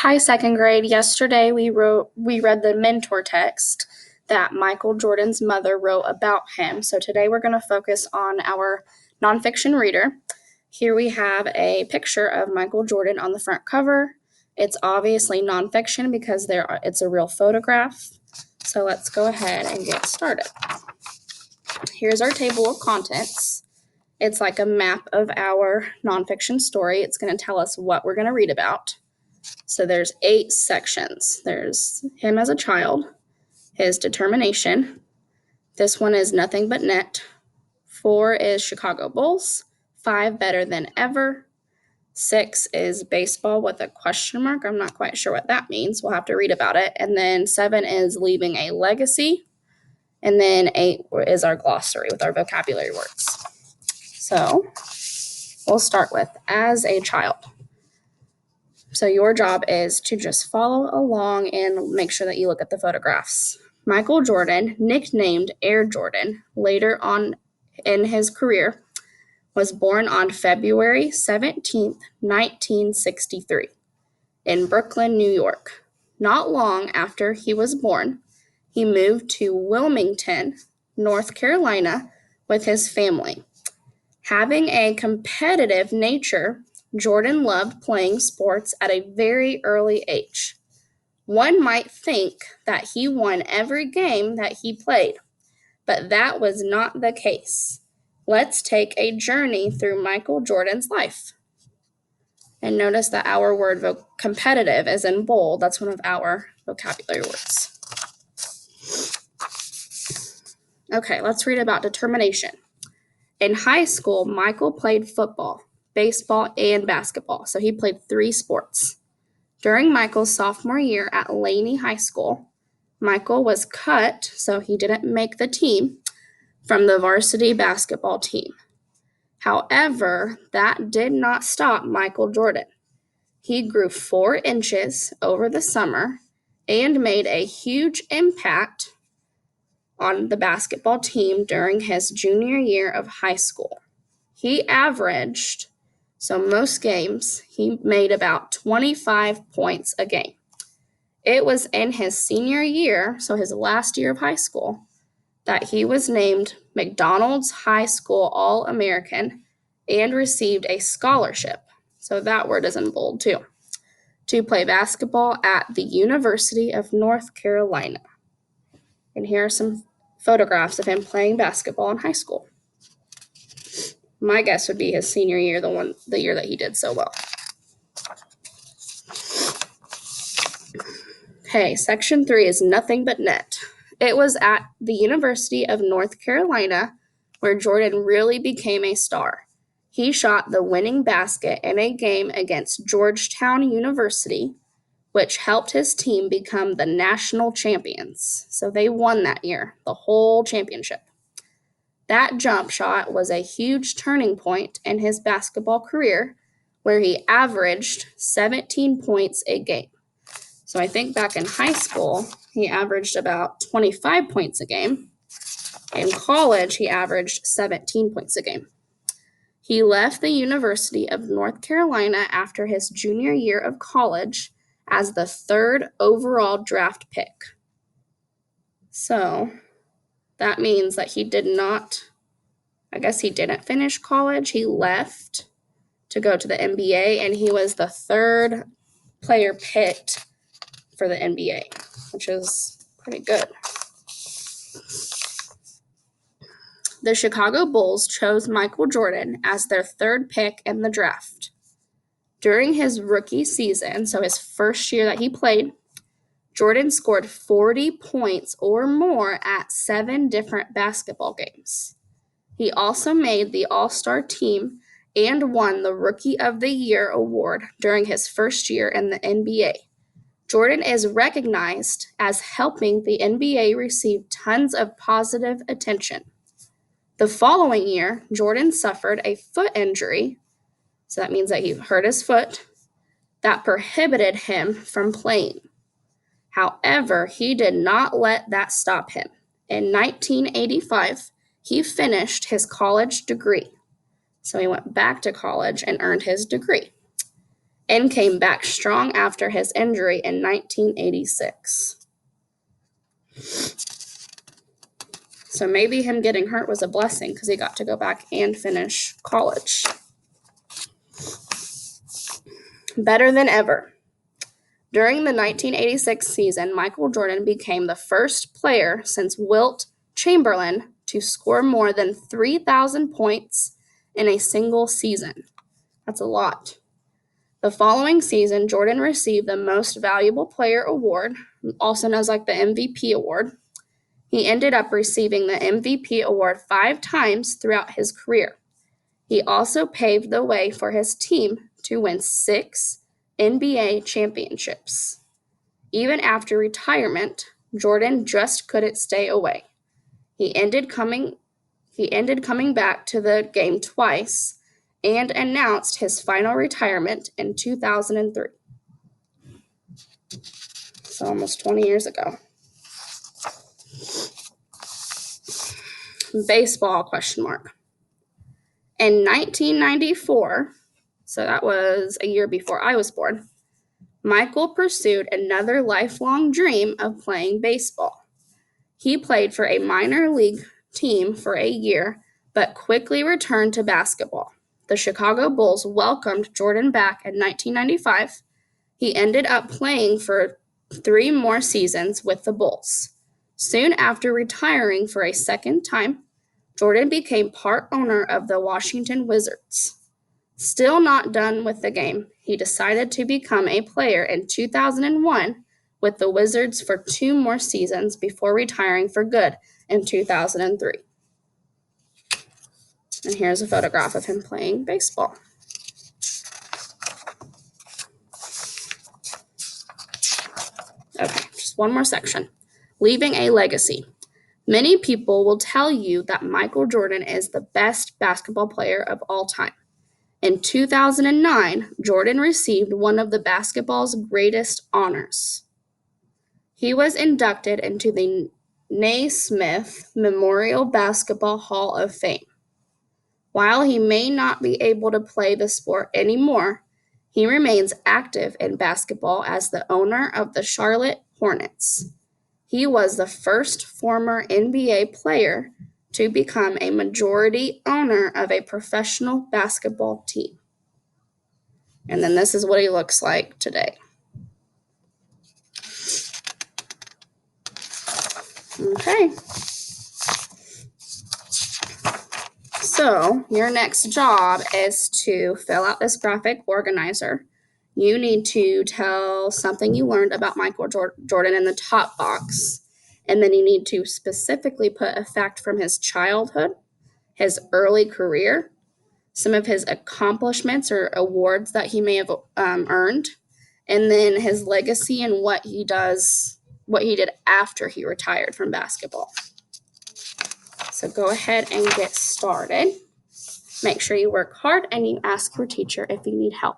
Hi, second grade. Yesterday we read the mentor text that Michael Jordan's mother wrote about him. So today we're going to focus on our nonfiction reader. Here we have a picture of Michael Jordan on the front cover. It's obviously nonfiction because it's a real photograph. So let's go ahead and get started. Here's our table of contents. It's like a map of our nonfiction story. It's going to tell us what we're going to read about. So there's 8 sections. There's him as a child, his determination. This one is nothing but net. 4 is Chicago Bulls. 5, better than ever. 6 is baseball with a question mark. I'm not quite sure what that means. We'll have to read about it. And then 7 is leaving a legacy. And then 8 is our glossary with our vocabulary words. So we'll start with as a child. So your job is to just follow along and make sure that you look at the photographs. Michael Jordan, nicknamed Air Jordan, later on in his career, was born on February 17th, 1963, in Brooklyn, New York. Not long after he was born, he moved to Wilmington, North Carolina, with his family. Having a competitive nature, Jordan loved playing sports at a very early age. One might think that he won every game that he played, but that was not the case. Let's take a journey through Michael Jordan's life. And notice that our word competitive is in bold. That's one of our vocabulary words. Okay, let's read about determination. In high school, Michael played football, baseball, and basketball. So he played 3 sports. During Michael's sophomore year at Laney High School, Michael was cut, so he didn't make the team, from the varsity basketball team. However, that did not stop Michael Jordan. He grew 4 inches over the summer and made a huge impact on the basketball team during his junior year of high school. He averaged, so most games, he made about 25 points a game. It was in his senior year, so his last year of high school, that he was named McDonald's High School All-American and received a scholarship, so that word is in bold too, to play basketball at the University of North Carolina. And here are some photographs of him playing basketball in high school. My guess would be his senior year, the year that he did so well. Okay, section 3 is nothing but net. It was at the University of North Carolina where Jordan really became a star. He shot the winning basket in a game against Georgetown University, which helped his team become the national champions. So they won that year, the whole championship. That jump shot was a huge turning point in his basketball career, where he averaged 17 points a game. So I think back in high school, he averaged about 25 points a game. In college, he averaged 17 points a game. He left the University of North Carolina after his junior year of college as the 3rd overall draft pick. So that means that he didn't finish college. He left to go to the NBA, and he was the 3rd player picked for the NBA, which is pretty good. The Chicago Bulls chose Michael Jordan as their 3rd pick in the draft. During his rookie season, so his first year that he played, Jordan scored 40 points or more at 7 different basketball games. He also made the All-Star team and won the Rookie of the Year award during his first year in the NBA. Jordan is recognized as helping the NBA receive tons of positive attention. The following year, Jordan suffered a foot injury, so that means that he hurt his foot, that prohibited him from playing. However, he did not let that stop him. In 1985, he finished his college degree. So he went back to college and earned his degree. and came back strong after his injury in 1986. So maybe him getting hurt was a blessing because he got to go back and finish college. Better than ever. During the 1986 season, Michael Jordan became the first player since Wilt Chamberlain to score more than 3,000 points in a single season. That's a lot. The following season, Jordan received the Most Valuable Player award, also known as the MVP award. He ended up receiving the MVP award 5 times throughout his career. He also paved the way for his team to win 6 NBA championships. Even after retirement, Jordan just couldn't stay away. He ended coming back to the game twice and announced his final retirement in 2003. So almost 20 years ago. Baseball ? In 1994, so that was a year before I was born, Michael pursued another lifelong dream of playing baseball. He played for a minor league team for a year, but quickly returned to basketball. The Chicago Bulls welcomed Jordan back in 1995. He ended up playing for 3 more seasons with the Bulls. Soon after retiring for a second time, Jordan became part owner of the Washington Wizards. Still not done with the game, he decided to become a player in 2001 with the Wizards for 2 more seasons before retiring for good in 2003. And here's a photograph of him playing baseball. Okay, just one more section. Leaving a legacy. Many people will tell you that Michael Jordan is the best basketball player of all time. In 2009, Jordan received one of the basketball's greatest honors. He was inducted into the Naismith Memorial Basketball Hall of Fame. While he may not be able to play the sport anymore, he remains active in basketball as the owner of the Charlotte Hornets. He was the first former NBA player to become a majority owner of a professional basketball team. And then this is what he looks like today. Okay. So your next job is to fill out this graphic organizer. You need to tell something you learned about Michael Jordan in the top box. And then you need to specifically put a fact from his childhood, his early career, some of his accomplishments or awards that he may have earned, and then his legacy and what he did after he retired from basketball. So go ahead and get started. Make sure you work hard and you ask your teacher if you need help.